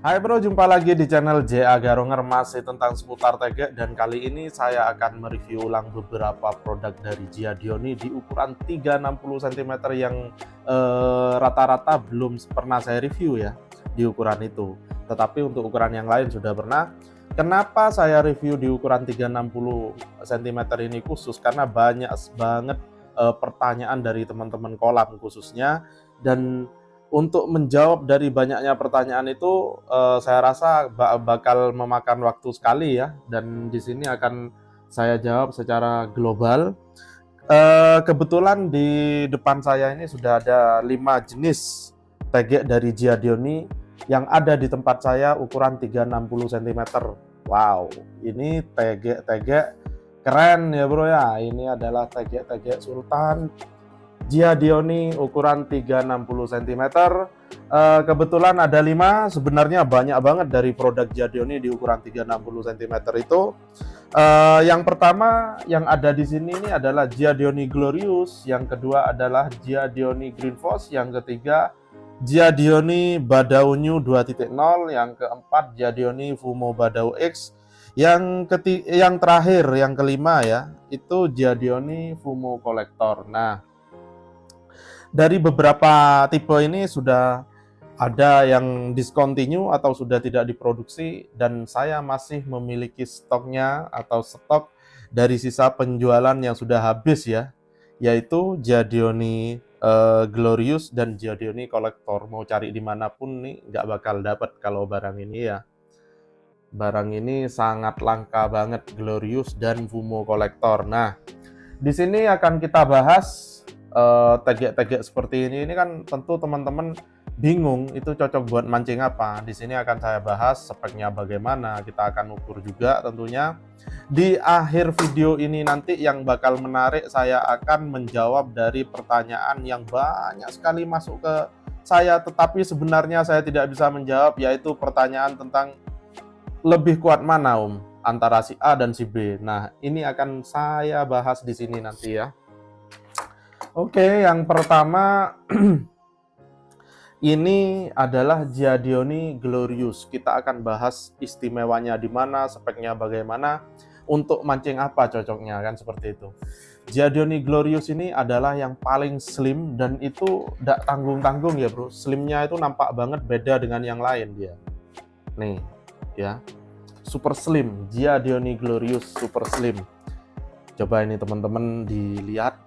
Hai bro, jumpa lagi di channel JA Garonger, masih tentang seputar TG, dan kali ini saya akan mereview ulang beberapa produk dari Giadioni di ukuran 360 cm yang rata-rata belum pernah saya review ya di ukuran itu. Tetapi untuk ukuran yang lain sudah pernah. Kenapa saya review di ukuran 360 cm ini khusus? Karena banyak banget pertanyaan dari teman-teman kolam khususnya, dan untuk menjawab dari banyaknya pertanyaan itu, saya rasa bakal memakan waktu sekali ya, dan di sini akan saya jawab secara global. Kebetulan di depan saya ini sudah ada 5 jenis tegek dari Giadioni yang ada di tempat saya ukuran 360 cm. Wow, ini tegek-tegek keren ya bro ya. Ini adalah tegek-tegek Sultan Giadioni ukuran 360 cm. Kebetulan ada 5, sebenarnya banyak banget dari produk Giadioni di ukuran 360 cm itu. Yang pertama yang ada di sini ini adalah Giadioni Glorious, yang kedua adalah Giadioni Green Force, yang ketiga Giadioni Badau New 2.0, yang keempat Giadioni Fumo Badau X, yang terakhir, yang kelima ya, itu Giadioni Fumo Collector. Nah, dari beberapa tipe ini sudah ada yang discontinue atau sudah tidak diproduksi, dan saya masih memiliki stoknya atau stok dari sisa penjualan yang sudah habis ya, yaitu Giadioni Glorious dan Giadioni Collector. Mau cari dimanapun nih nggak bakal dapat kalau barang ini ya. Barang ini sangat langka banget, Glorious dan Fumo Collector. Nah, di sini akan kita bahas tegek-tegek seperti ini kan tentu teman-teman bingung itu cocok buat mancing apa. Di sini akan saya bahas speknya bagaimana, kita akan ukur juga tentunya. Di akhir video ini nanti yang bakal menarik, saya akan menjawab dari pertanyaan yang banyak sekali masuk ke saya, tetapi sebenarnya saya tidak bisa menjawab, yaitu pertanyaan tentang lebih kuat mana antara si A dan si B. Nah, ini akan saya bahas di sini nanti ya. Oke, yang pertama ini adalah Giadioni Glorious. Kita akan bahas istimewanya di mana, speknya bagaimana, untuk mancing apa cocoknya, kan seperti itu. Giadioni Glorious ini adalah yang paling slim, dan itu tidak tanggung-tanggung ya bro. Slimnya itu nampak banget beda dengan yang lain dia. Nih ya, super slim, Giadioni Glorious super slim. Coba ini teman-teman dilihat.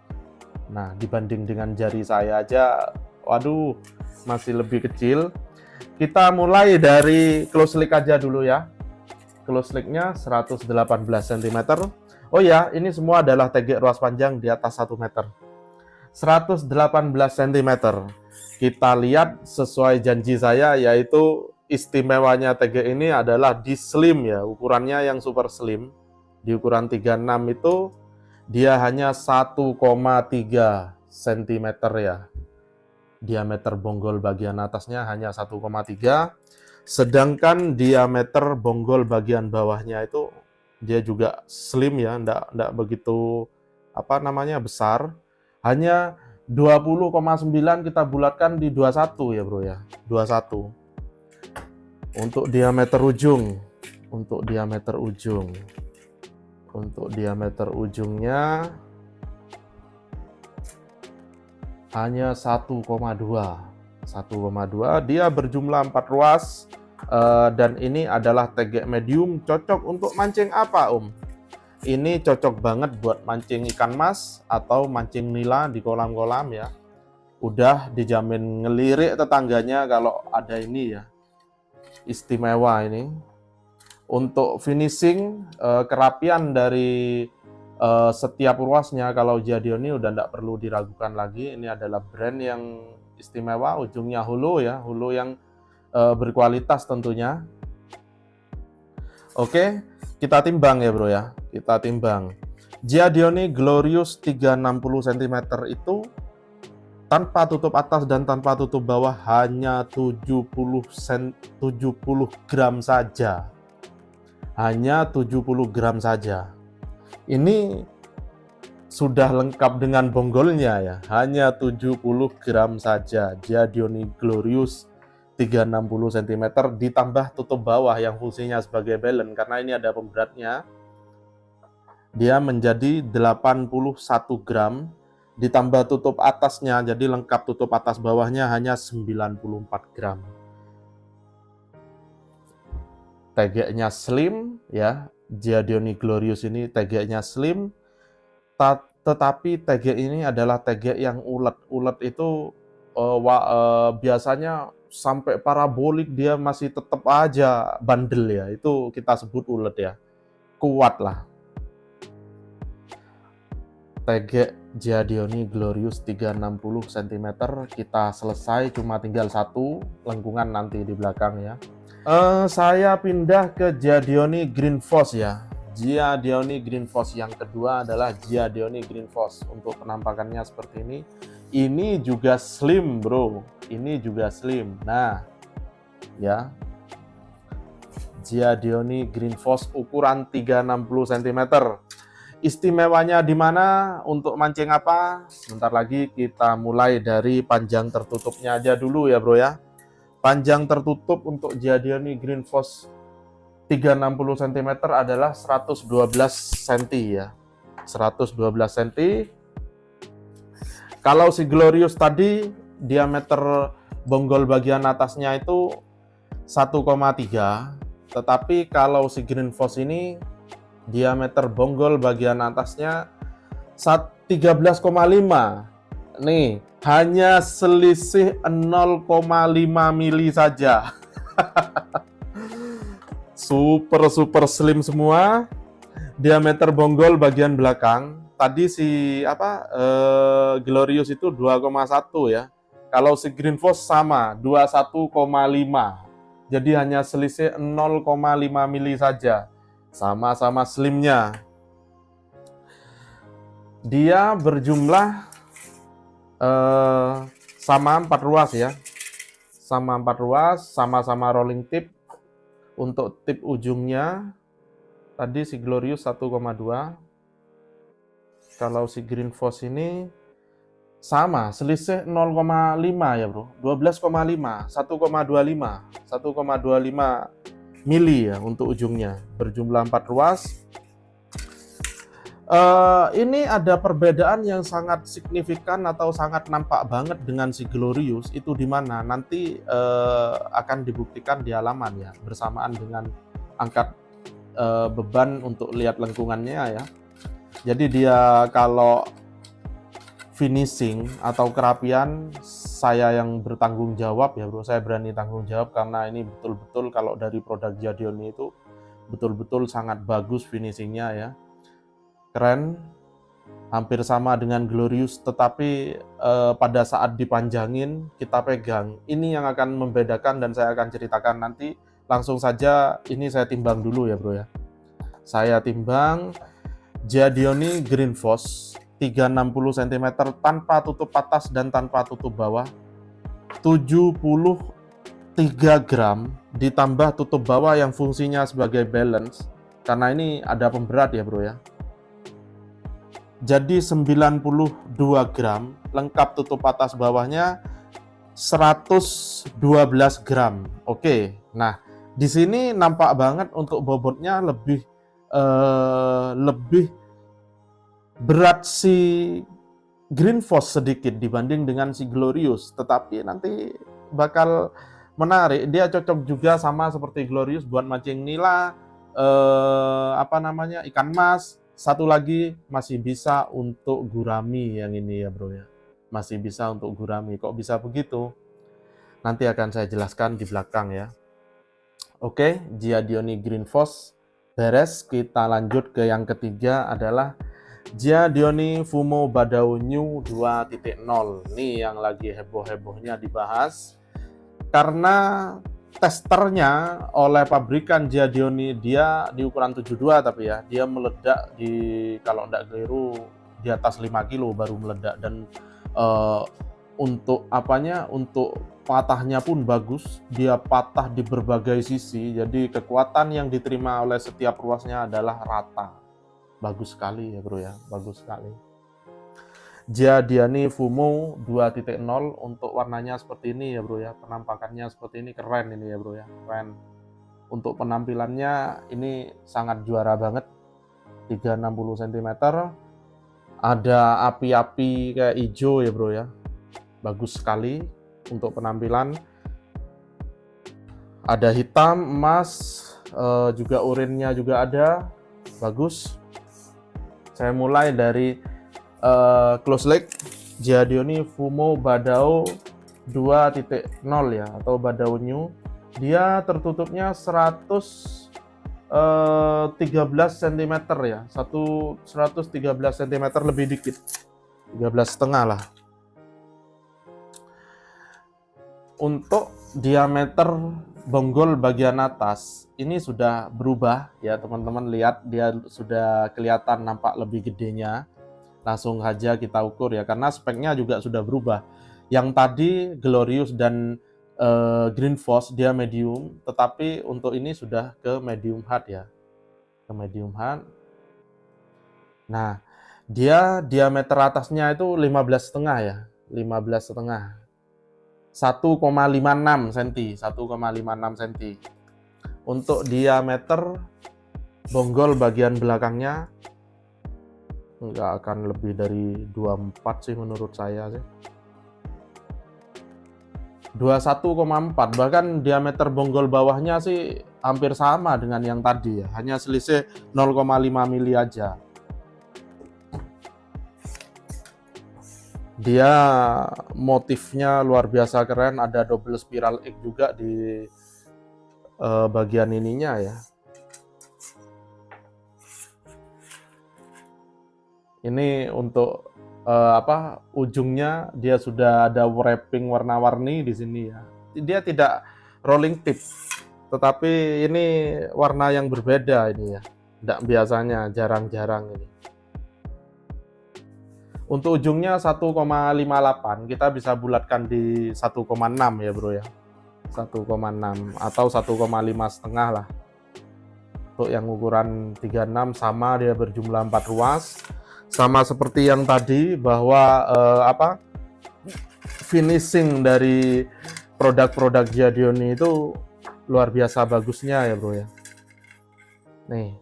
Nah, dibanding dengan jari saya aja, waduh, masih lebih kecil. Kita mulai dari close slick aja dulu ya. Close slicknya 118 cm. Oh ya, ini semua adalah tegek ruas panjang di atas 1 meter. 118 cm. Kita lihat sesuai janji saya, yaitu istimewanya tegek ini adalah di slim ya, ukurannya yang super slim. Di ukuran 36 itu dia hanya 1,3 cm ya. Diameter bonggol bagian atasnya hanya 1,3, sedangkan diameter bonggol bagian bawahnya itu dia juga slim ya, enggak begitu besar. Hanya 20,9, kita bulatkan di 21 ya bro ya, 21. Untuk diameter ujung, untuk diameter ujungnya hanya 1,2. Dia berjumlah 4 ruas, dan ini adalah tegek medium. Cocok untuk mancing apa Ini cocok banget buat mancing ikan mas atau mancing nila di kolam-kolam ya. Udah dijamin ngelirik tetangganya kalau ada ini ya. Istimewa ini. Untuk finishing, kerapian dari setiap ruasnya, kalau Giadioni udah tidak perlu diragukan lagi. Ini adalah brand yang istimewa, ujungnya hulu ya, hulu yang berkualitas tentunya. Oke, kita timbang ya bro ya, kita timbang. Giadioni Glorious 360 cm itu tanpa tutup atas dan tanpa tutup bawah hanya 70 gram saja. Hanya 70 gram saja. Ini sudah lengkap dengan bonggolnya ya, hanya 70 gram saja. Giadioni Glorious 360 cm ditambah tutup bawah yang fungsinya sebagai balance, karena ini ada pemberatnya. Dia menjadi 81 gram ditambah tutup atasnya, jadi lengkap tutup atas bawahnya hanya 94 gram. Tegeknya slim ya, Giadioni Glorious ini tegeknya slim, tetapi tegek ini adalah tegek yang ulet. Ulet itu biasanya sampai parabolik dia masih tetap aja bandel ya, itu kita sebut ulet ya, kuat lah. Tegek Giadioni Glorious 360 cm kita selesai, cuma tinggal satu lengkungan nanti di belakang ya. Saya pindah ke Giadioni Green Foss ya. Giadioni Green Foss yang kedua adalah Giadioni Green Foss. Untuk penampakannya seperti ini. Ini juga slim bro, ini juga slim. Nah ya, Giadioni Green Foss ukuran 360 cm. Istimewanya di mana, untuk mancing apa? Sebentar lagi kita mulai dari panjang tertutupnya aja dulu ya bro ya. Panjang tertutup untuk Giadioni Green Foss 360 cm adalah 112 cm ya. 112 cm. Kalau si Glorious tadi diameter bonggol bagian atasnya itu 1,3, tetapi kalau si Green Foss ini diameter bonggol bagian atasnya 13,5. Nih, hanya selisih 0,5 mili saja. Super slim semua. Diameter bonggol bagian belakang. Tadi si Glorious itu 2,1 ya. Kalau si Green Foss sama 21,5. Jadi hanya selisih 0,5 mili saja. Sama-sama slimnya. Dia berjumlah sama 4 ruas ya, sama 4 ruas, sama-sama rolling tip. Untuk tip ujungnya tadi si Glorious 1,2, kalau si Green Foss ini sama, selisih 0,5 ya bro, 12,5, 1,25 mili ya untuk ujungnya, berjumlah 4 ruas. Ini ada perbedaan yang sangat signifikan atau sangat nampak banget dengan si Glorious, itu di mana nanti akan dibuktikan di halaman ya, bersamaan dengan angkat beban untuk lihat lengkungannya ya. Jadi dia kalau finishing atau kerapian, saya yang bertanggung jawab ya bro, saya berani tanggung jawab karena ini betul-betul kalau dari produk Giadioni itu betul-betul sangat bagus finishingnya ya. Keren, hampir sama dengan Glorious, tetapi pada saat dipanjangin kita pegang, ini yang akan membedakan dan saya akan ceritakan nanti. Langsung saja ini saya timbang dulu ya bro ya. Saya timbang Giadioni Green Foss 360 cm tanpa tutup atas dan tanpa tutup bawah, 73 gram ditambah tutup bawah yang fungsinya sebagai balance, karena ini ada pemberat ya bro ya. Jadi 92 gram, lengkap tutup atas bawahnya 112 gram. Oke, nah di sini nampak banget untuk bobotnya lebih berat si Green Foss sedikit dibanding dengan si Glorious, tetapi nanti bakal menarik. Dia cocok juga sama seperti Glorious buat mancing nila, ikan mas. Satu lagi masih bisa untuk gurami yang ini ya bro ya. Masih bisa untuk gurami. Kok bisa begitu? Nanti akan saya jelaskan di belakang ya. Oke, Giadioni Green Foss beres. Kita lanjut ke yang ketiga adalah Giadioni Fumo Badao New 2.0. Nih yang lagi heboh-hebohnya dibahas. Karena testernya oleh pabrikan Giadioni dia di ukuran 72, tapi ya dia meledak di, kalau tidak keliru di atas 5 kilo baru meledak, dan untuk untuk patahnya pun bagus, dia patah di berbagai sisi, jadi kekuatan yang diterima oleh setiap ruasnya adalah rata. Bagus sekali ya bro ya, bagus sekali. Giadiani Fumo 2.0 untuk warnanya seperti ini ya bro ya, penampakannya seperti ini, keren ini ya bro ya, keren. Untuk penampilannya ini sangat juara banget, 360 cm, ada api-api kayak hijau ya bro ya, bagus sekali untuk penampilan. Ada hitam, emas, juga urinnya juga ada, bagus. Saya mulai dari close leg Giadiani Fumo Badao 2.0 ya, atau Badao New. Dia tertutupnya 113 cm ya, 113 cm lebih dikit, 13,5 lah. Untuk diameter bonggol bagian atas ini sudah berubah ya teman-teman, lihat dia sudah kelihatan nampak lebih gedenya. Langsung saja kita ukur ya, karena speknya juga sudah berubah. Yang tadi Glorious dan Green Force dia medium, tetapi untuk ini sudah ke medium hard ya, ke medium hard. Nah, dia diameter atasnya itu 15,5 ya, 15,5, 1,56 cm, 1,56 cm. Untuk diameter bonggol bagian belakangnya nggak akan lebih dari 24 sih menurut saya sih, 21,4. Bahkan diameter bonggol bawahnya sih hampir sama dengan yang tadi ya, hanya selisih 0,5 mili aja. Dia motifnya luar biasa keren, ada double spiral egg juga di bagian ininya ya. Ini untuk ujungnya dia sudah ada wrapping warna-warni di sini ya. Dia tidak rolling tip, tetapi ini warna yang berbeda ini ya. Tidak biasanya, jarang-jarang ini. Untuk ujungnya 1,58, kita bisa bulatkan di 1,6 ya bro ya. 1,6 atau 1,5,5 lah. Untuk yang ukuran 36 sama, dia berjumlah 4 ruas. Sama seperti yang tadi, bahwa finishing dari produk-produk Giadioni itu luar biasa bagusnya ya bro ya. Nih,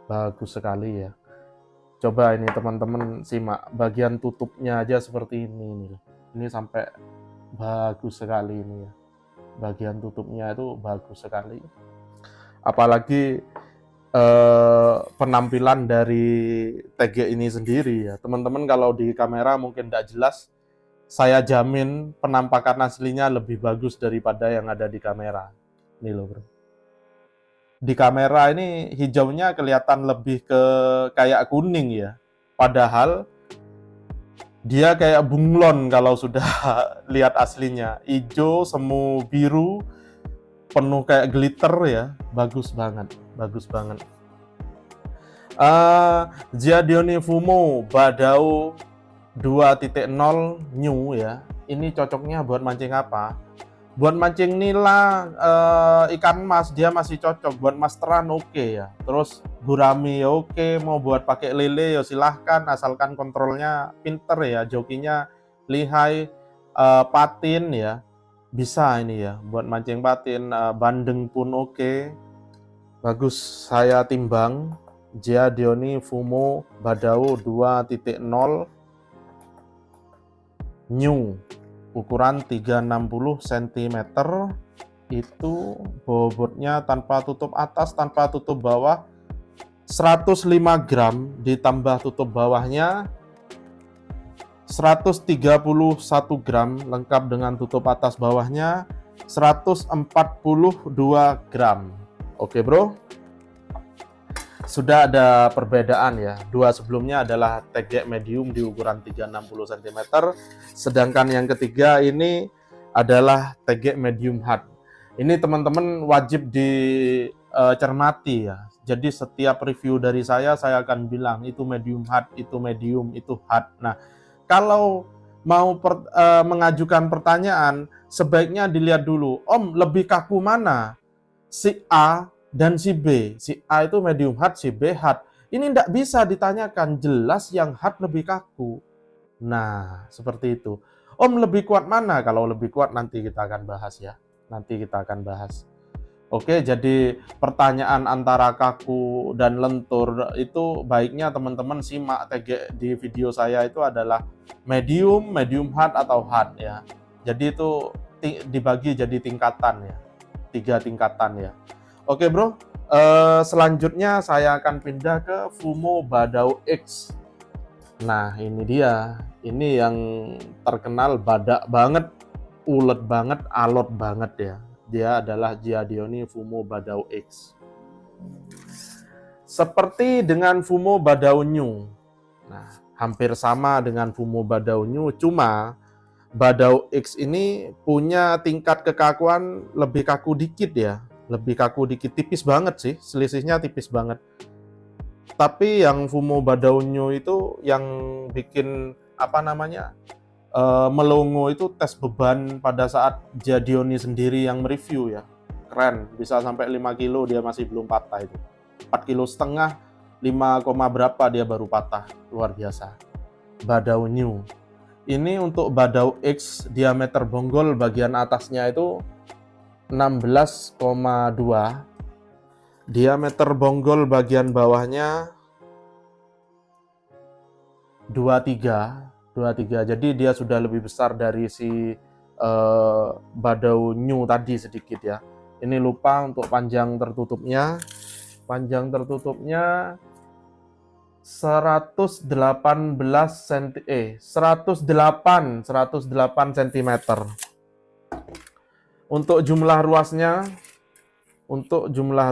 bagus sekali ya. Coba ini teman-teman simak, bagian tutupnya aja seperti ini. Ini sampai bagus sekali ini ya. Bagian tutupnya itu bagus sekali. Apalagi penampilan dari TG ini sendiri ya teman-teman, kalau di kamera mungkin tidak jelas, saya jamin penampakan aslinya lebih bagus daripada yang ada di kamera. Nih loh bro, di kamera ini hijaunya kelihatan lebih ke kayak kuning ya, padahal dia kayak bunglon kalau sudah lihat aslinya, hijau semu biru penuh kayak glitter ya, bagus banget, bagus banget. Giadioni Fumo Badao 2.0 New ya, ini cocoknya buat mancing apa? Buat mancing nila, ikan mas dia masih cocok, buat masteran oke ya, terus gurami ya oke, mau buat pakai lele ya silahkan, asalkan kontrolnya pinter ya, jokinya lihai, patin ya, bisa ini ya, buat mancing patin, bandeng pun oke, bagus. Saya timbang Giadioni Fumo Badao 2.0 New, ukuran 360 cm, itu bobotnya tanpa tutup atas, tanpa tutup bawah 105 gram, ditambah tutup bawahnya 131 gram, lengkap dengan tutup atas bawahnya 142 gram. Oke bro, sudah ada perbedaan ya. Dua sebelumnya adalah TG medium di ukuran 360 cm, sedangkan yang ketiga ini adalah TG medium hard. Ini teman-teman wajib dicermati ya. Jadi setiap review dari saya akan bilang itu medium hard, itu medium, itu hard. Nah, kalau mau mengajukan pertanyaan, sebaiknya dilihat dulu, Om lebih kaku mana? Si A dan si B. Si A itu medium hard, si B hard. Ini tidak bisa ditanyakan, jelas yang hard lebih kaku. Nah, seperti itu. Om lebih kuat mana? Kalau lebih kuat nanti kita akan bahas ya. Nanti kita akan bahas. Oke, jadi pertanyaan antara kaku dan lentur itu baiknya teman-teman simak TG di video saya itu adalah medium, medium hard atau hard ya. Jadi itu dibagi jadi tingkatan ya. 3 tingkatan ya. Oke, Bro. Selanjutnya saya akan pindah ke Fumo Badao X. Nah, ini dia. Ini yang terkenal badak banget, ulet banget, alot banget ya. Dia adalah Giadioni Fumo Badao X. Seperti dengan Fumo Badao New. Nah, hampir sama dengan Fumo Badao New, cuma Badao X ini punya tingkat kekakuan lebih kaku dikit ya. Lebih kaku dikit, tipis banget sih, selisihnya tipis banget. Tapi yang Fumo Badao New itu yang bikin apa namanya melongo itu tes beban pada saat Giadioni sendiri yang mereview ya. Keren, bisa sampai 5 kilo dia masih belum patah itu. 4 kilo setengah, 5, berapa dia baru patah. Luar biasa. Badao New. Ini untuk Badao X diameter bonggol bagian atasnya itu 16,2. Diameter bonggol bagian bawahnya 23. Jadi dia sudah lebih besar dari si Badao New tadi sedikit ya. Ini lupa untuk panjang tertutupnya. Panjang tertutupnya 118 cm. Untuk jumlah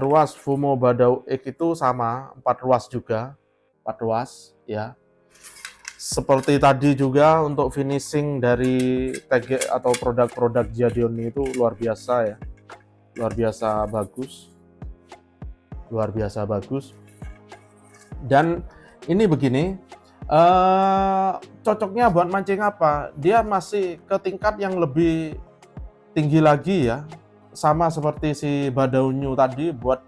ruas Fumo Badao X itu sama, 4 ruas juga. 4 ruas ya. Seperti tadi juga untuk finishing dari TG atau produk-produk Giadioni itu luar biasa ya. Luar biasa bagus. Luar biasa bagus. Dan ini begini, cocoknya buat mancing apa? Dia masih ke tingkat yang lebih tinggi lagi ya. Sama seperti si Badao New tadi, buat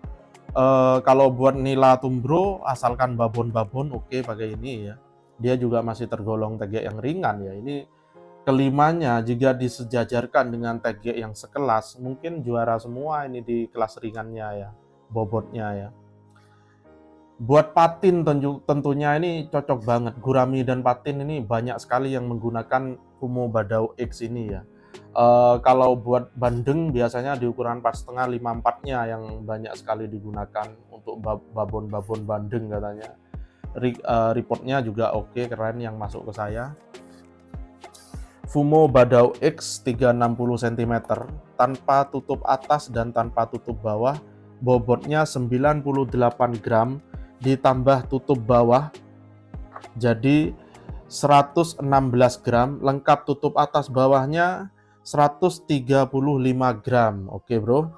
kalau buat nila tumbro asalkan babon-babon oke pakai ini ya. Dia juga masih tergolong TG yang ringan ya. Ini kelimanya jika disejajarkan dengan TG yang sekelas mungkin juara semua ini di kelas ringannya ya, bobotnya ya. Buat patin tentunya ini cocok banget. Gurami dan patin ini banyak sekali yang menggunakan Fumo Badao X ini ya. Kalau buat bandeng biasanya di ukuran 4,5 5/4-nya yang banyak sekali digunakan untuk babon-babon bandeng katanya. Reportnya juga oke, keren yang masuk ke saya. Fumo Badao X 360 cm tanpa tutup atas dan tanpa tutup bawah, bobotnya 98 gram ditambah tutup bawah jadi 116 gram, lengkap tutup atas bawahnya 135 gram. Oke bro,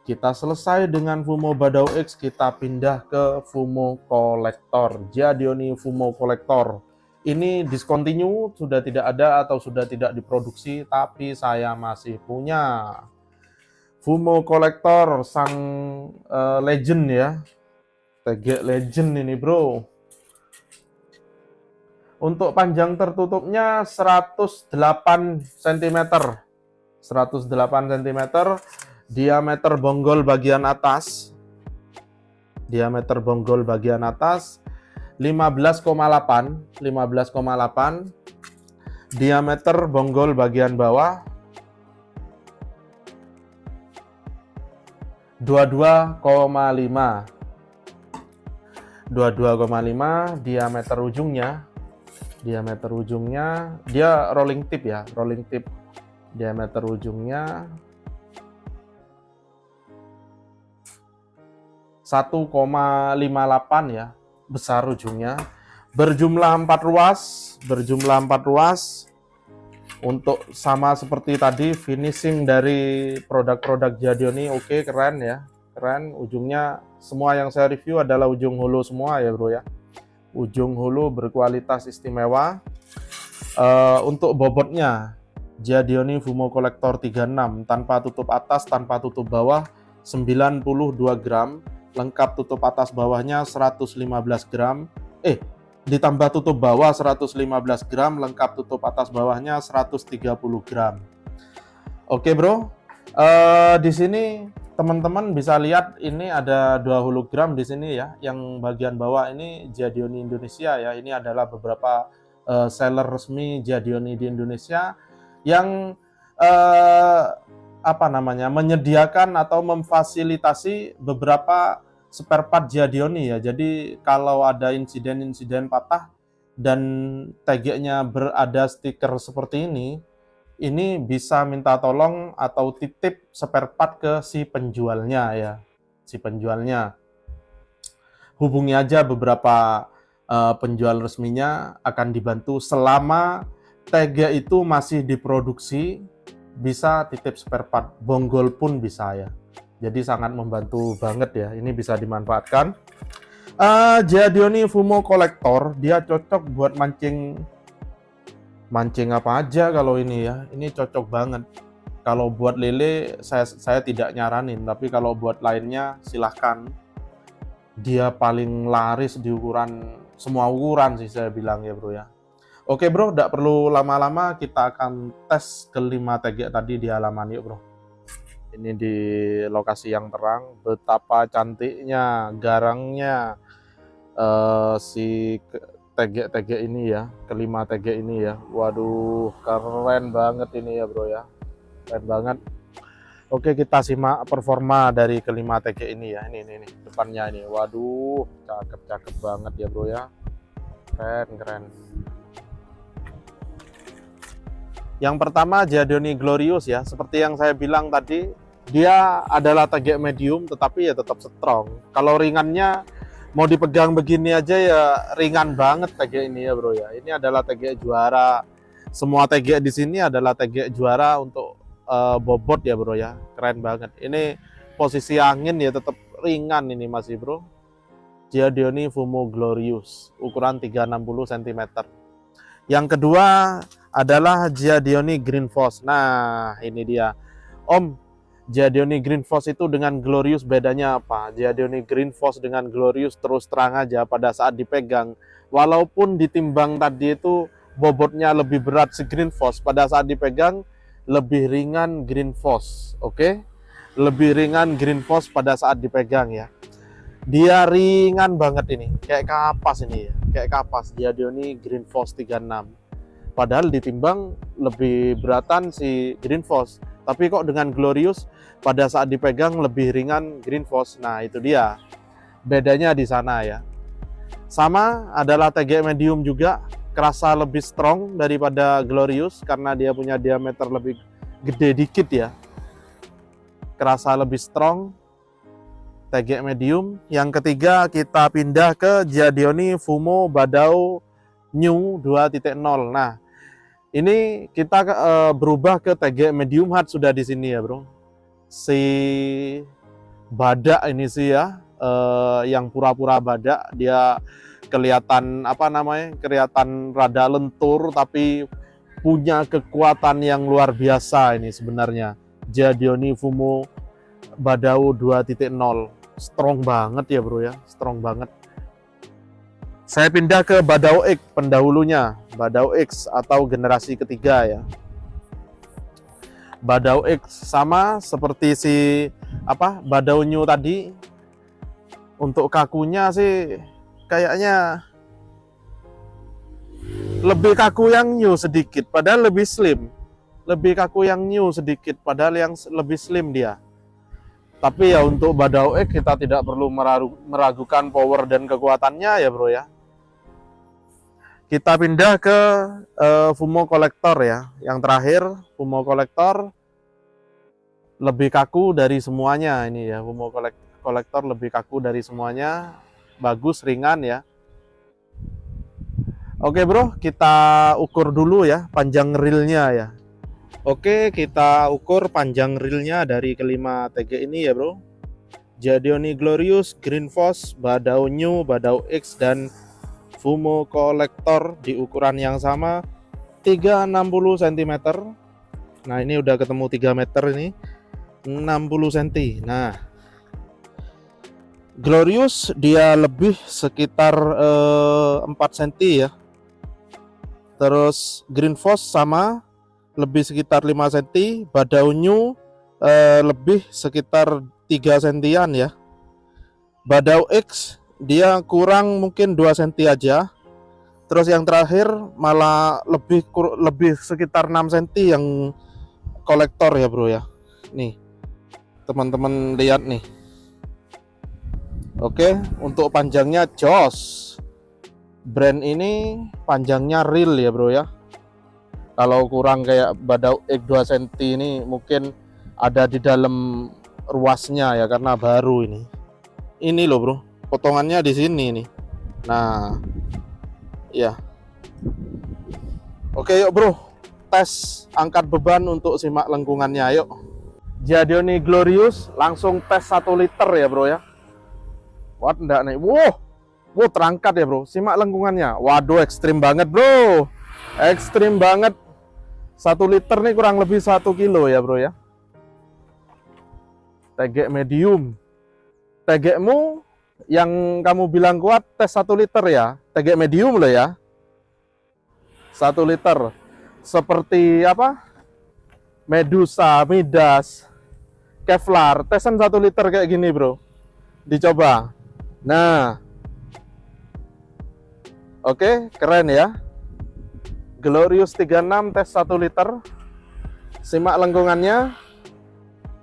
kita selesai dengan Fumo Badao X, kita pindah ke Fumo Collector, Giadioni Fumo Collector. Ini discontinue, sudah tidak ada atau sudah tidak diproduksi, tapi saya masih punya. Fumo Collector sang legend ya, TG legend ini bro. Untuk panjang tertutupnya 108 cm. 108 cm. Diameter bonggol bagian atas. 15,8. Diameter bonggol bagian bawah 22,5. Diameter ujungnya dia rolling tip ya, diameter ujungnya 1,58 ya, besar ujungnya. Berjumlah 4 ruas. Untuk sama seperti tadi, finishing dari produk-produk Giadioni oke, keren ya, keren. Ujungnya semua yang saya review adalah ujung hulu semua ya bro ya. Ujung hulu berkualitas istimewa. Untuk bobotnya Giadioni Fumo Collector 36 tanpa tutup atas, tanpa tutup bawah 92 gram, lengkap tutup atas bawahnya 115 gram. ditambah tutup bawah 115 gram, lengkap tutup atas bawahnya 130 gram. Oke bro, di sini teman-teman bisa lihat ini ada 2 hologram di sini ya. Yang bagian bawah ini Giadioni Indonesia ya. Ini adalah beberapa seller resmi Giadioni di Indonesia yang menyediakan atau memfasilitasi beberapa spare part Giadioni ya. Jadi kalau ada insiden-insiden patah dan TG-nya berada stiker seperti ini bisa minta tolong atau titip spare part ke si penjualnya ya. Si penjualnya. Hubungi aja beberapa penjual resminya, akan dibantu selama TG itu masih diproduksi, bisa titip spare part, bonggol pun bisa ya. Jadi sangat membantu banget ya, ini bisa dimanfaatkan. Giadioni Fumo Collector, dia cocok buat mancing apa aja kalau ini ya. Ini cocok banget. Kalau buat lele saya tidak nyaranin, tapi kalau buat lainnya silahkan. Dia paling laris di semua ukuran sih saya bilang ya bro ya. Oke bro, tidak perlu lama-lama, kita akan tes kelima TG tadi di halaman yuk bro. Ini di lokasi yang terang, betapa cantiknya garangnya si TG ini ya, kelima TG ini ya. Waduh, keren banget ini ya bro ya, keren banget. Oke, kita simak performa dari kelima TG ini ya. Ini depannya ini, waduh, cakep banget ya bro ya, keren. Yang pertama Giadioni Glorious ya, seperti yang saya bilang tadi, dia adalah TG medium tetapi ya tetap strong. Kalau ringannya mau dipegang begini aja ya ringan banget TG ini ya bro ya. Ini adalah TG juara. Semua TG di sini adalah TG juara untuk bobot ya bro ya. Keren banget. Ini posisi angin ya tetap ringan ini masih bro. Giadioni Fumo Glorious, ukuran 360 cm. Yang kedua adalah Giadioni Green Force. Nah, ini dia. Om, Giadioni Green Force itu dengan Glorious bedanya apa? Giadioni Green Force dengan Glorious terus terang aja pada saat dipegang, walaupun ditimbang tadi itu bobotnya lebih berat si Green Force, pada saat dipegang lebih ringan Green Force. Oke? Lebih ringan Green Force pada saat dipegang ya. Dia ringan banget ini, kayak kapas ini ya. Kayak kapas Giadioni Green Force 36. Padahal ditimbang lebih beratan si Green Force, tapi kok dengan Glorious pada saat dipegang lebih ringan Green Force. Nah itu dia bedanya di sana ya. Sama adalah TG medium juga, kerasa lebih strong daripada Glorious karena dia punya diameter lebih gede dikit ya. Kerasa lebih strong TG medium. Yang ketiga kita pindah ke Giadioni Fumo Badao New 2.0. Nah ini kita berubah ke TG medium hard sudah di sini ya bro. Si badak ini sih ya, yang pura-pura badak, dia kelihatan kelihatan rada lentur tapi punya kekuatan yang luar biasa ini sebenarnya. Giadioni Fumo Badao 2.0, strong banget ya bro ya, strong banget. Saya pindah ke Badao X pendahulunya, Badao X atau generasi ketiga ya. Badao X sama seperti si Badao New tadi. Untuk kakunya sih kayaknya lebih kaku yang new sedikit, padahal lebih slim. Lebih kaku yang new sedikit, padahal yang lebih slim dia. Tapi ya untuk Badao X kita tidak perlu meragukan power dan kekuatannya ya bro ya. Kita pindah ke Fumo Collector ya. Yang terakhir Fumo Collector lebih kaku dari semuanya ini ya. Fumo Collector lebih kaku dari semuanya. Bagus, ringan ya. Oke bro, kita ukur dulu ya panjang reelnya ya. Oke, kita ukur panjang reelnya dari kelima TG ini ya bro. Giadioni Glorious, Green Force, Badao New, Badao X, dan Fumo Collector di ukuran yang sama 360 cm. Nah ini udah ketemu 3 meter ini, 60 cm. Nah Glorious dia lebih sekitar 4 cm ya. Terus Green Force sama, lebih sekitar 5 cm. Badau New lebih sekitar 3 cm ya. Badau X dia kurang mungkin 2 cm aja. Terus yang terakhir malah lebih sekitar 6 cm yang kolektor ya bro ya. Nih teman-teman lihat nih. Oke, untuk panjangnya jos. Brand ini panjangnya real ya bro ya. Kalau kurang kayak Badau X 2 cm ini mungkin ada di dalam ruasnya ya, karena baru ini. Ini loh bro, potongannya di sini nih. Nah, ya. Oke yuk bro, tes angkat beban untuk simak lengkungannya yuk. Giadioni Glorious langsung tes 1 liter ya bro ya. Wah enggak nih, wow terangkat ya bro. Simak lengkungannya, waduh ekstrim banget bro, ekstrim banget. 1 liter nih kurang lebih 1 kilo ya bro ya. Tegek medium. Tegekmu yang kamu bilang kuat tes 1 liter ya, tegek medium loh ya. 1 liter seperti apa, Medusa, Midas, Kevlar, tesan 1 liter kayak gini bro, dicoba. Nah, oke, keren ya. Glorious 36 tes 1 liter. Simak lengkungannya.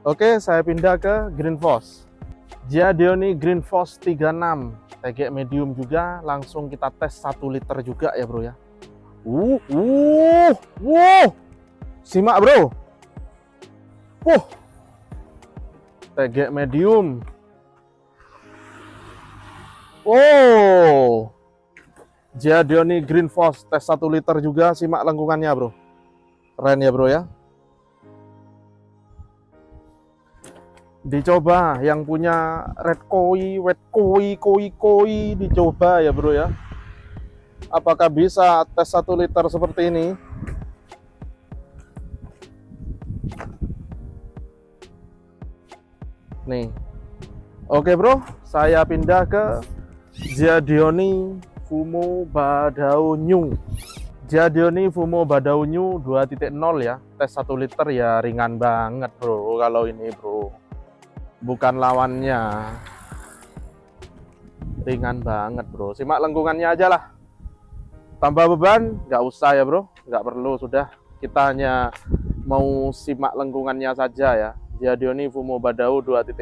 Oke, saya pindah ke Green Force. Giadioni Green Force 36 tegek medium juga, langsung kita tes 1 liter juga ya bro ya. Simak bro. Tegek medium. Giadioni Green Force tes 1 liter juga, simak lengkungannya bro. Keren ya bro ya. Dicoba yang punya red koi, wet koi, dicoba ya bro ya. Apakah bisa tes 1 liter seperti ini? Nih. Oke bro, saya pindah ke Giadioni Fumo Badau New. Giadioni Fumo Badau New 2.0 ya. Tes 1 liter ya ringan banget bro kalau ini bro. Bukan lawannya. Ringan banget bro. Simak lengkungannya aja lah. Tambah beban nggak usah ya bro, nggak perlu, sudah. Kita hanya mau simak lengkungannya saja ya. Giadioni Fumo Badau 2.0.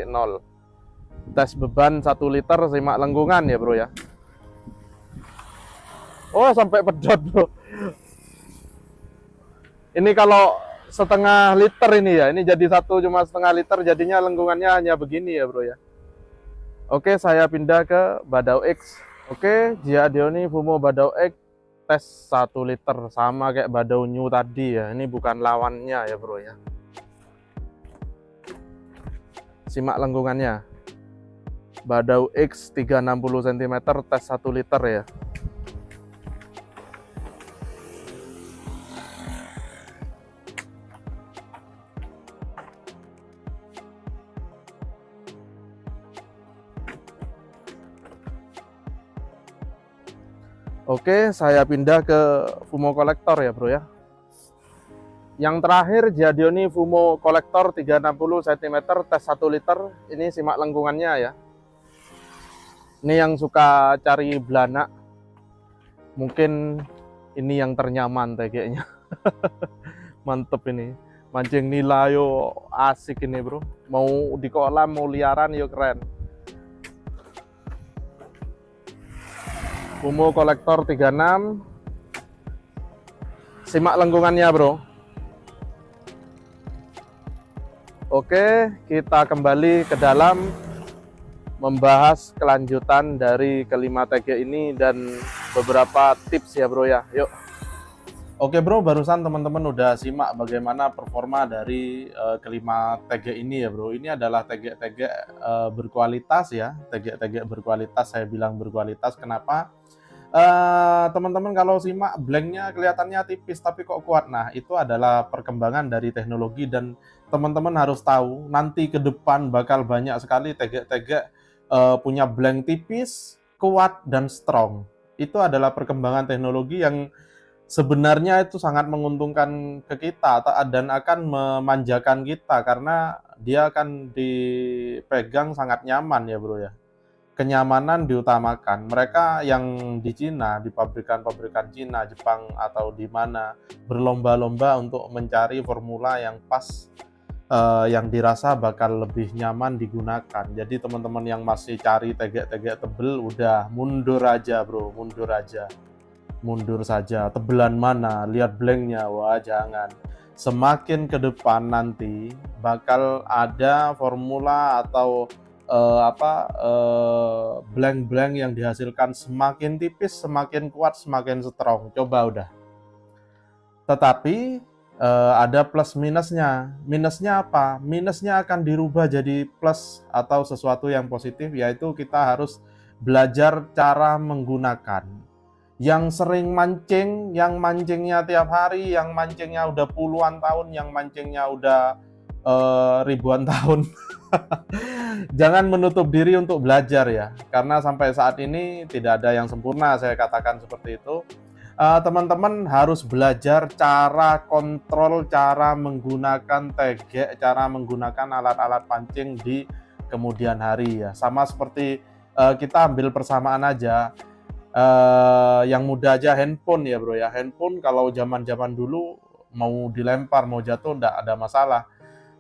Tes beban 1 liter, simak lengkungan ya bro ya. Oh sampai pedot bro. Ini kalau setengah liter ini ya, ini jadi satu cuma setengah liter, jadinya lengkungannya hanya begini ya bro ya. Oke, saya pindah ke Badau X. Oke, Giadioni Fumo Badau X tes 1 liter, sama kayak Badau New tadi ya. Ini bukan lawannya ya bro ya. Simak lengkungannya. Badau X 360 cm tes 1 liter ya. Oke, saya pindah ke Fumo kolektor ya bro ya. Yang terakhir Giadioni Fumo kolektor 360 cm tes 1 liter. Ini simak lengkungannya ya. Ini yang suka cari belanak, mungkin ini yang ternyaman kayaknya. Mantep ini, mancing nila yo asik ini bro. Mau di kolam, mau liaran yo keren. Fumo kolektor 36. Simak lengkungannya bro. Oke, kita kembali ke dalam membahas kelanjutan dari kelima TG ini dan beberapa tips ya bro ya. Yuk. Oke bro, barusan teman-teman udah simak bagaimana performa dari kelima TG ini ya bro. Ini adalah TG-TG berkualitas ya. TG-TG berkualitas, saya bilang berkualitas. Kenapa? Teman-teman kalau simak blanknya kelihatannya tipis tapi kok kuat. Nah itu adalah perkembangan dari teknologi, dan teman-teman harus tahu nanti ke depan bakal banyak sekali TG-TG punya blank tipis, kuat, dan strong. Itu adalah perkembangan teknologi yang sebenarnya itu sangat menguntungkan ke kita dan akan memanjakan kita karena dia akan dipegang sangat nyaman ya bro ya. Kenyamanan diutamakan. Mereka yang di Cina, di pabrikan-pabrikan Cina, Jepang atau di mana berlomba-lomba untuk mencari formula yang pas, yang dirasa bakal lebih nyaman digunakan. Jadi teman-teman yang masih cari tegek-tegek tebel, udah mundur aja bro, mundur aja. Mundur saja, tebelan mana, lihat blanknya, wah jangan. Semakin ke depan nanti bakal ada formula atau blank-blank yang dihasilkan semakin tipis, semakin kuat, semakin strong. Coba udah. Tetapi ada plus minusnya. Minusnya apa? Minusnya akan dirubah jadi plus atau sesuatu yang positif, yaitu kita harus belajar cara menggunakan. Yang sering mancing, yang mancingnya tiap hari, yang mancingnya udah puluhan tahun, yang mancingnya udah ribuan tahun. Jangan menutup diri untuk belajar ya, karena sampai saat ini tidak ada yang sempurna, saya katakan seperti itu. Teman-teman harus belajar cara kontrol, cara menggunakan tegek, cara menggunakan alat-alat pancing di kemudian hari ya. Sama seperti kita ambil persamaan aja, yang mudah aja handphone ya bro ya. Handphone kalau zaman-zaman dulu mau dilempar, mau jatuh enggak ada masalah.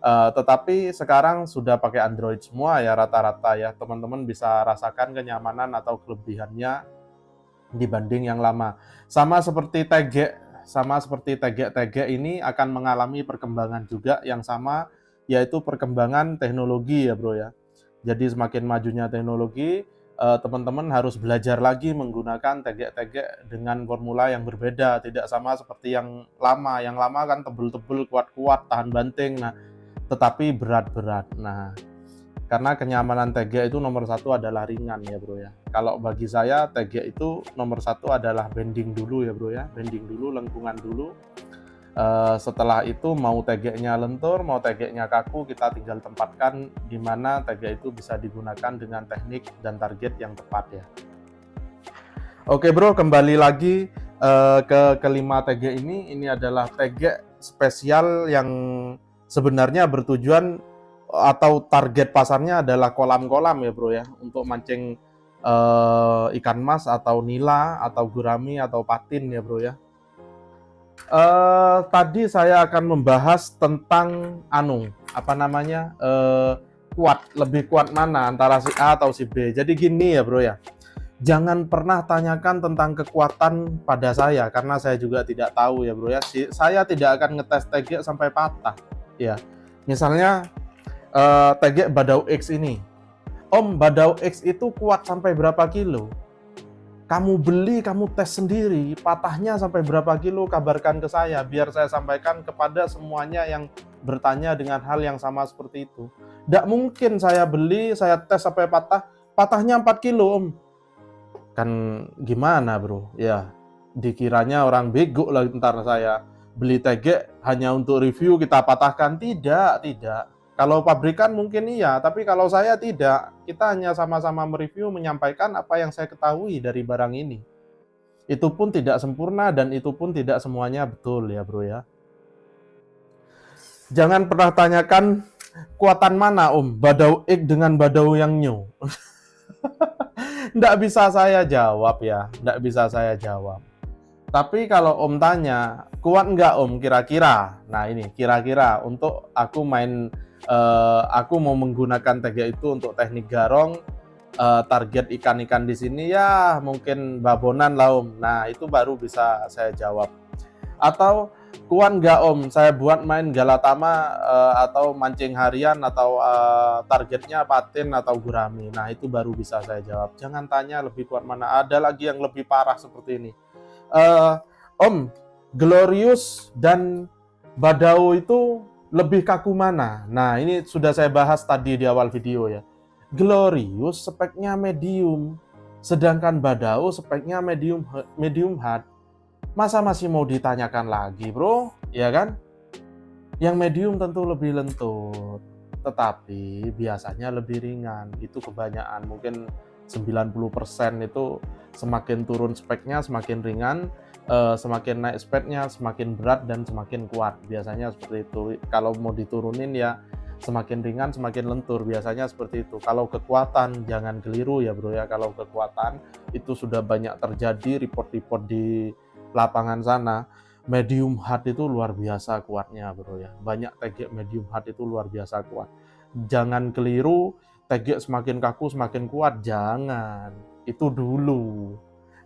Tetapi sekarang sudah pakai Android semua ya rata-rata ya. Teman-teman bisa rasakan kenyamanan atau kelebihannya dibanding yang lama. Sama seperti tegek ini akan mengalami perkembangan juga yang sama, yaitu perkembangan teknologi ya bro ya. Jadi semakin majunya teknologi, teman-teman harus belajar lagi menggunakan tegek-tegek dengan formula yang berbeda, tidak sama seperti yang lama. Yang lama kan tebel-tebel, kuat-kuat, tahan banting, nah tetapi berat-berat. Nah, karena kenyamanan tegek itu nomor satu adalah ringan ya bro ya. Kalau bagi saya tegek itu nomor satu adalah bending dulu ya bro ya, bending dulu, lengkungan dulu. Setelah itu mau tegeknya lentur, mau tegeknya kaku, kita tinggal tempatkan di mana tegek itu bisa digunakan dengan teknik dan target yang tepat ya. Oke bro, kembali lagi ke kelima tegek ini. Ini adalah tegek spesial yang sebenarnya bertujuan atau target pasarnya adalah kolam-kolam ya bro ya, untuk mancing ikan mas atau nila atau gurami atau patin ya bro ya. Tadi saya akan membahas tentang lebih kuat mana antara si A atau si B. Jadi gini ya bro ya, jangan pernah tanyakan tentang kekuatan pada saya karena saya juga tidak tahu ya bro ya. Saya tidak akan ngetes tegek sampai patah ya. Misalnya tegek Badau X ini, Om, Badau X itu kuat sampai berapa kilo? Kamu beli, kamu tes sendiri, patahnya sampai berapa kilo, kabarkan ke saya, biar saya sampaikan kepada semuanya yang bertanya dengan hal yang sama seperti itu. Tidak mungkin saya beli, saya tes sampai patahnya 4 kilo Om. Kan gimana bro? Ya, dikiranya orang bego lah ntar saya. Beli tegek hanya untuk review kita patahkan. Tidak. Kalau pabrikan mungkin iya, tapi kalau saya tidak. Kita hanya sama-sama mereview, menyampaikan apa yang saya ketahui dari barang ini. Itu pun tidak sempurna dan itu pun tidak semuanya betul ya bro ya. Jangan pernah tanyakan kuatan mana Om, Badau X dengan Badau yang new. Nggak bisa saya jawab ya, nggak bisa saya jawab. Tapi kalau Om tanya, kuat nggak Om kira-kira? Nah ini kira-kira untuk aku aku mau menggunakan tegek itu untuk teknik garong, target ikan-ikan di sini ya mungkin babonan lah Om. Nah itu baru bisa saya jawab. Atau kuat nggak Om saya buat main galatama atau mancing harian atau targetnya patin atau gurami. Nah itu baru bisa saya jawab. Jangan tanya lebih kuat mana, ada lagi yang lebih parah seperti ini. Om, Glorious dan Badau itu lebih kaku mana? Nah ini sudah saya bahas tadi di awal video ya. Glorious speknya medium, sedangkan Badau speknya medium hard. Masa masih mau ditanyakan lagi bro? Ya kan? Yang medium tentu lebih lentur. tetapi biasanya lebih ringan. Itu kebanyakan, mungkin 90% itu semakin turun speknya semakin ringan, semakin naik speknya semakin berat dan semakin kuat. Biasanya seperti itu. Kalau mau diturunin ya semakin ringan semakin lentur, biasanya seperti itu. Kalau kekuatan jangan keliru ya bro ya, kalau kekuatan itu sudah banyak terjadi report-report di lapangan sana. Medium hard itu luar biasa kuatnya bro ya, banyak TG medium hard itu luar biasa kuat. Jangan keliru TG semakin kaku semakin kuat, jangan. Itu dulu.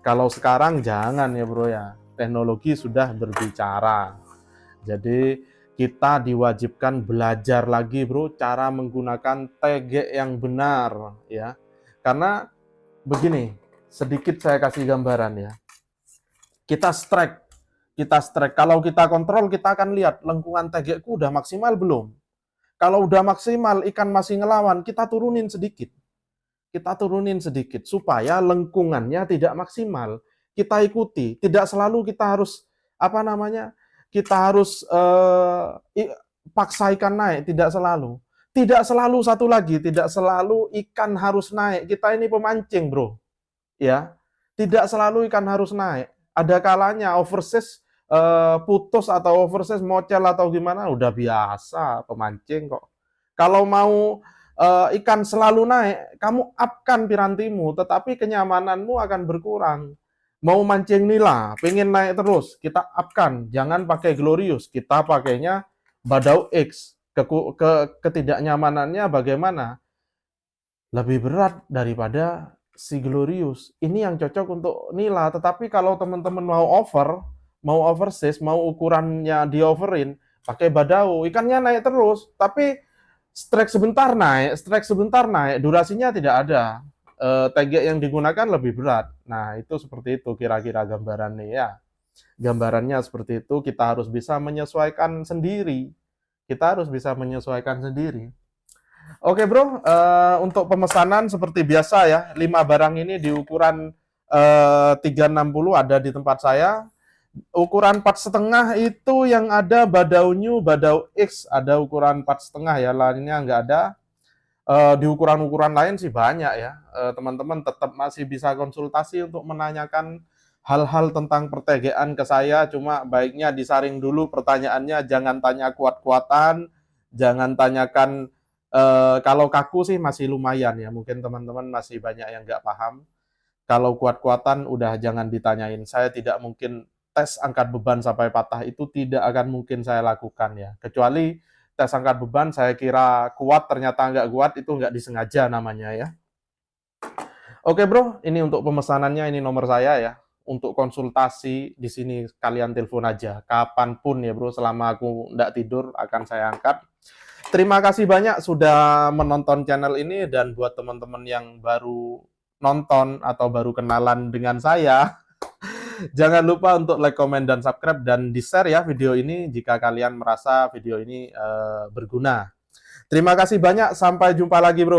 Kalau sekarang jangan ya bro ya, teknologi sudah berbicara. Jadi kita diwajibkan belajar lagi bro cara menggunakan TG yang benar ya. Karena begini, sedikit saya kasih gambaran ya. Kita strike. Kalau kita kontrol, kita akan lihat lengkungan TG ku udah maksimal belum. Kalau udah maksimal, ikan masih ngelawan, kita turunin sedikit. Kita turunin sedikit supaya lengkungannya tidak maksimal. Kita ikuti, tidak selalu kita harus kita harus paksa ikan naik, tidak selalu. Tidak selalu satu lagi, tidak selalu ikan harus naik. Kita ini pemancing, bro. Ya, tidak selalu ikan harus naik. Ada kalanya oversize putus atau oversize mocel atau gimana, udah biasa pemancing kok. Kalau mau ikan selalu naik, kamu upkan pirantimu, tetapi kenyamananmu akan berkurang. Mau mancing nila, pengen naik terus, kita upkan, jangan pakai Glorious, kita pakainya Badau X. Ketidaknyamanannya bagaimana? Lebih berat daripada si Glorious. Ini yang cocok untuk nila, tetapi kalau teman-teman mau oversize, mau ukurannya di overin, pakai Badau, ikannya naik terus, tapi strike sebentar naik, durasinya tidak ada. TG yang digunakan lebih berat. Nah, itu seperti itu kira-kira gambarannya ya. Gambarannya seperti itu, kita harus bisa menyesuaikan sendiri. Kita harus bisa menyesuaikan sendiri. Oke bro, untuk pemesanan seperti biasa ya, 5 barang ini di ukuran 360 ada di tempat saya. Ukuran 4,5 itu yang ada Badau New, Badau X, ada ukuran 4,5 ya, lainnya nggak ada. Di ukuran-ukuran lain sih banyak ya. Teman-teman tetap masih bisa konsultasi untuk menanyakan hal-hal tentang pertegaan ke saya, cuma baiknya disaring dulu pertanyaannya, jangan tanya kuat-kuatan, jangan tanyakan kalau kaku sih masih lumayan ya, mungkin teman-teman masih banyak yang nggak paham. Kalau kuat-kuatan udah jangan ditanyain, saya tidak mungkin tes angkat beban sampai patah, itu tidak akan mungkin saya lakukan ya. Kecuali tes angkat beban saya kira kuat, ternyata nggak kuat, itu nggak disengaja namanya ya. Oke bro, ini untuk pemesanannya, ini nomor saya ya. Untuk konsultasi di sini kalian telepon aja, kapanpun ya bro, selama aku nggak tidur akan saya angkat. Terima kasih banyak sudah menonton channel ini, dan buat teman-teman yang baru nonton atau baru kenalan dengan saya, jangan lupa untuk like, comment, dan subscribe, dan di-share ya video ini jika kalian merasa video ini berguna. Terima kasih banyak, sampai jumpa lagi bro.